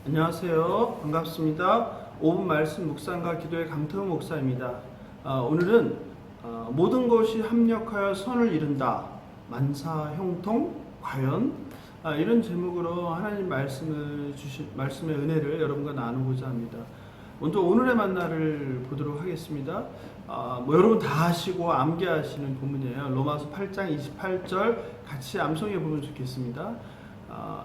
안녕하세요. 반갑습니다. 5분 말씀 묵상과 기도의 강태우 목사입니다. 오늘은 모든 것이 합력하여 선을 이룬다. 만사 형통 과연 이런 제목으로 하나님 말씀의 은혜를 여러분과 나누고자 합니다. 먼저 오늘의 만나를 보도록 하겠습니다. 여러분 다 아시고 암기하시는 본문이에요. 로마서 8장 28절 같이 암송해 보면 좋겠습니다.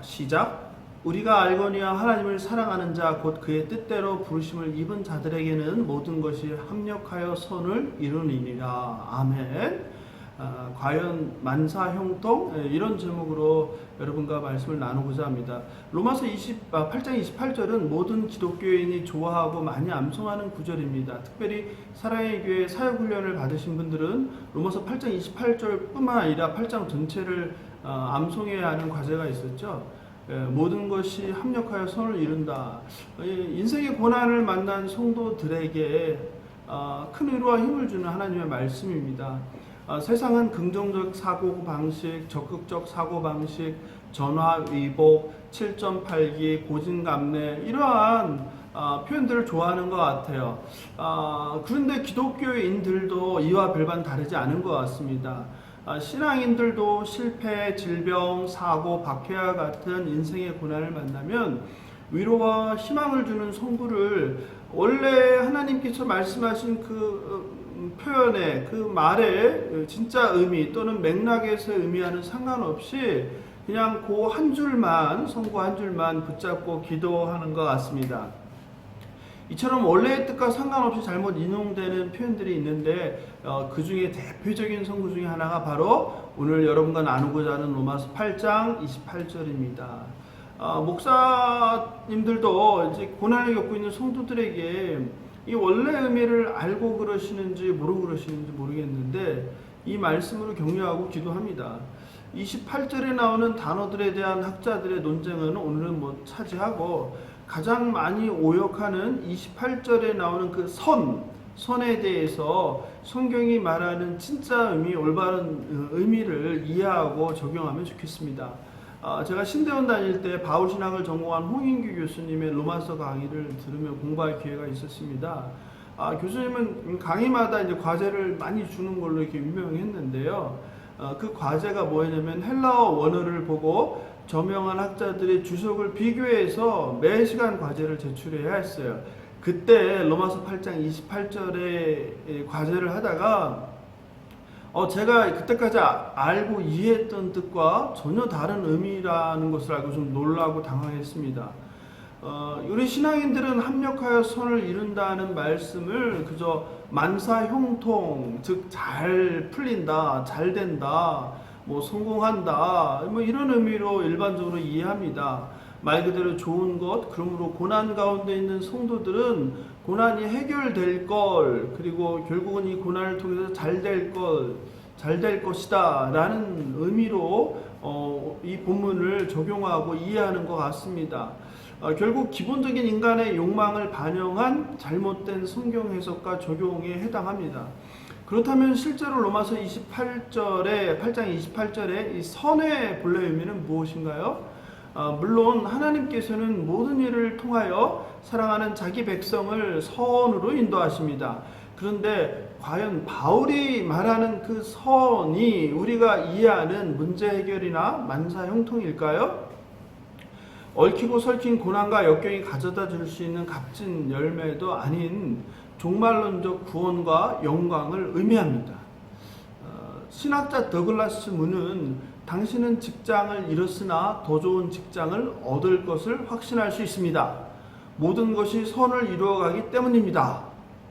시작. 우리가 알거니와 하나님을 사랑하는 자 곧 그의 뜻대로 부르심을 입은 자들에게는 모든 것이 합력하여 선을 이루니라. 아멘. 과연 만사 형통 이런 제목으로 여러분과 말씀을 나누고자 합니다. 로마서 8장 28절은 모든 기독교인이 좋아하고 많이 암송하는 구절입니다. 특별히 사랑의 교회 사역훈련을 받으신 분들은 로마서 8장 28절뿐만 아니라 8장 전체를 암송해야 하는 과제가 있었죠. 모든 것이 합력하여 선을 이룬다. 인생의 고난을 만난 성도들에게 큰 위로와 힘을 주는 하나님의 말씀입니다. 세상은 긍정적 사고방식, 적극적 사고방식, 전화위복, 7.8기, 고진감래 이러한 표현들을 좋아하는 것 같아요. 그런데 기독교인들도 이와 별반 다르지 않은 것 같습니다. 신앙인들도 실패, 질병, 사고, 박해와 같은 인생의 고난을 만나면 위로와 희망을 주는 성구를 원래 하나님께서 말씀하신 그 표현의 그 말의 진짜 의미 또는 맥락에서 의미하는 상관없이 그냥 그 한 줄만, 성구 한 줄만 붙잡고 기도하는 것 같습니다. 이처럼 원래의 뜻과 상관없이 잘못 인용되는 표현들이 있는데 그 중에 대표적인 성구 중에 하나가 바로 오늘 여러분과 나누고자 하는 로마서 8장 28절입니다. 목사님들도 이제 고난을 겪고 있는 성도들에게 이 원래 의미를 알고 그러시는지 모르고 그러시는지 모르겠는데 이 말씀으로 격려하고 기도합니다. 28절에 나오는 단어들에 대한 학자들의 논쟁은 오늘은 차지하고 가장 많이 오역하는 28절에 나오는 그 선에 대해서 성경이 말하는 진짜 의미, 올바른 의미를 이해하고 적용하면 좋겠습니다. 제가 신대원 다닐 때 바울신학을 전공한 홍인규 교수님의 로마서 강의를 들으며 공부할 기회가 있었습니다. 교수님은 강의마다 이제 과제를 많이 주는 걸로 이렇게 유명했는데요. 그 과제가 뭐였냐면 헬라어 원어를 보고 저명한 학자들의 주석을 비교해서 매 시간 과제를 제출해야 했어요. 그때 로마서 8장 28절에 과제를 하다가 제가 그때까지 알고 이해했던 뜻과 전혀 다른 의미라는 것을 알고 좀 놀라고 당황했습니다. 우리 신앙인들은 합력하여 선을 이룬다는 말씀을 그저 만사 형통, 즉 잘 풀린다, 잘 된다, 성공한다, 이런 의미로 일반적으로 이해합니다. 말 그대로 좋은 것, 그러므로 고난 가운데 있는 성도들은 고난이 해결될 걸, 그리고 결국은 이 고난을 통해서 잘 될 것이다 라는 의미로 이 본문을 적용하고 이해하는 것 같습니다. 결국 기본적인 인간의 욕망을 반영한 잘못된 성경 해석과 적용에 해당합니다. 그렇다면 실제로 로마서 8장 28절에 이 선의 본래 의미는 무엇인가요? 물론 하나님께서는 모든 일을 통하여 사랑하는 자기 백성을 선으로 인도하십니다. 그런데 과연 바울이 말하는 그 선이 우리가 이해하는 문제 해결이나 만사 형통일까요? 얽히고 설킨 고난과 역경이 가져다 줄 수 있는 값진 열매도 아닌 종말론적 구원과 영광을 의미합니다. 신학자 더글라스 문은 당신은 직장을 잃었으나 더 좋은 직장을 얻을 것을 확신할 수 있습니다. 모든 것이 선을 이루어가기 때문입니다.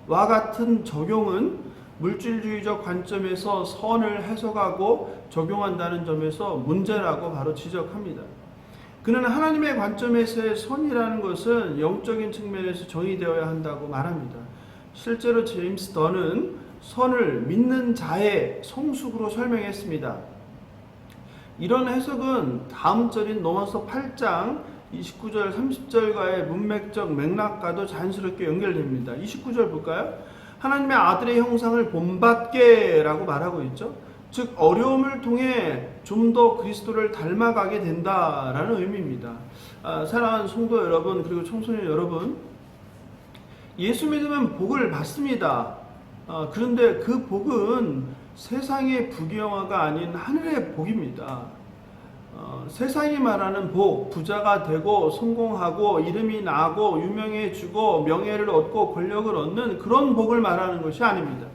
와 같은 적용은 물질주의적 관점에서 선을 해석하고 적용한다는 점에서 문제라고 바로 지적합니다. 그는 하나님의 관점에서의 선이라는 것은 영적인 측면에서 정의되어야 한다고 말합니다. 실제로 제임스 던은 선을 믿는 자의 성숙으로 설명했습니다. 이런 해석은 다음 절인 로마서 8장 29절 30절과의 문맥적 맥락과도 자연스럽게 연결됩니다. 29절 볼까요? 하나님의 아들의 형상을 본받게 라고 말하고 있죠. 즉 어려움을 통해 좀 더 그리스도를 닮아가게 된다라는 의미입니다. 사랑하는 성도 여러분, 그리고 청소년 여러분, 예수 믿으면 복을 받습니다. 그런데 그 복은 세상의 부귀영화가 아닌 하늘의 복입니다. 세상이 말하는 복, 부자가 되고 성공하고 이름이 나고 유명해지고 명예를 얻고 권력을 얻는 그런 복을 말하는 것이 아닙니다.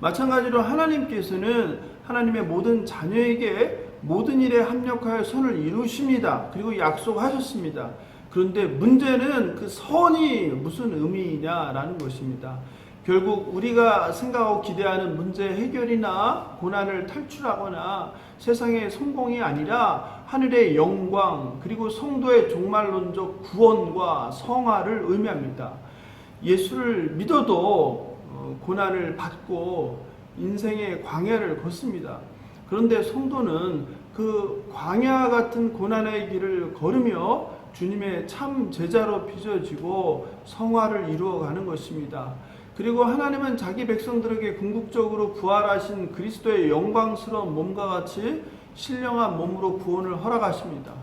마찬가지로 하나님께서는 하나님의 모든 자녀에게 모든 일에 합력하여 선을 이루십니다. 그리고 약속하셨습니다. 그런데 문제는 그 선이 무슨 의미냐라는 것입니다. 결국 우리가 생각하고 기대하는 문제 해결이나 고난을 탈출하거나 세상의 성공이 아니라 하늘의 영광, 그리고 성도의 종말론적 구원과 성화를 의미합니다. 예수를 믿어도 고난을 받고 인생의 광야를 걷습니다. 그런데 성도는 그 광야 같은 고난의 길을 걸으며 주님의 참 제자로 빚어지고 성화를 이루어가는 것입니다. 그리고 하나님은 자기 백성들에게 궁극적으로 부활하신 그리스도의 영광스러운 몸과 같이 신령한 몸으로 구원을 허락하십니다.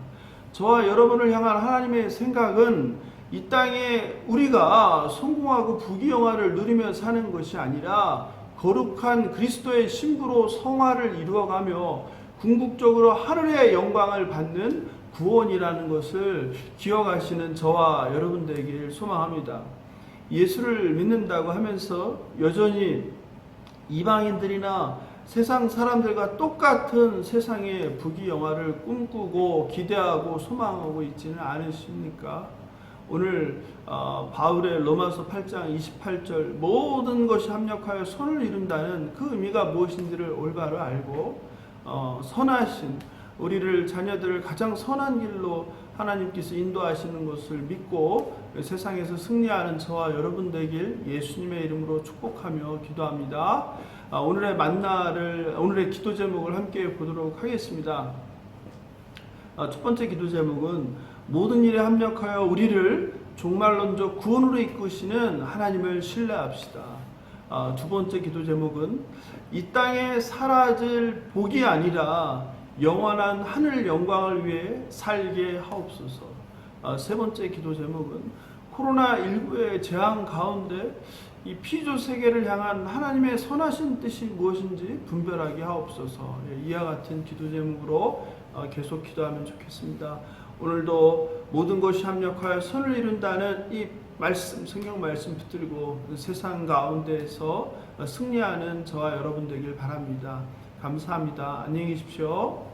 저와 여러분을 향한 하나님의 생각은 이 땅에 우리가 성공하고 부귀영화를 누리며 사는 것이 아니라 거룩한 그리스도의 신부로 성화를 이루어가며 궁극적으로 하늘의 영광을 받는 구원이라는 것을 기억하시는 저와 여러분 되길 소망합니다. 예수를 믿는다고 하면서 여전히 이방인들이나 세상 사람들과 똑같은 세상의 부귀영화를 꿈꾸고 기대하고 소망하고 있지는 않으십니까? 오늘 바울의 로마서 8장 28절 모든 것이 합력하여 선을 이룬다는 그 의미가 무엇인지를 올바로 알고 선하신 우리를 자녀들을 가장 선한 길로 하나님께서 인도하시는 것을 믿고 세상에서 승리하는 저와 여러분 되길 예수님의 이름으로 축복하며 기도합니다. 오늘의 기도 제목을 함께 보도록 하겠습니다. 첫 번째 기도 제목은 모든 일에 합력하여 우리를 종말론적 구원으로 이끄시는 하나님을 신뢰합시다. 두 번째 기도 제목은 이 땅에 사라질 복이 아니라 영원한 하늘 영광을 위해 살게 하옵소서. 세 번째 기도 제목은 코로나19의 재앙 가운데 이 피조 세계를 향한 하나님의 선하신 뜻이 무엇인지 분별하게 하옵소서. 이와 같은 기도 제목으로 계속 기도하면 좋겠습니다. 오늘도 모든 것이 합력하여 선을 이룬다는 이 말씀, 성경 말씀 붙들고 세상 가운데에서 승리하는 저와 여러분 되길 바랍니다. 감사합니다. 안녕히 계십시오.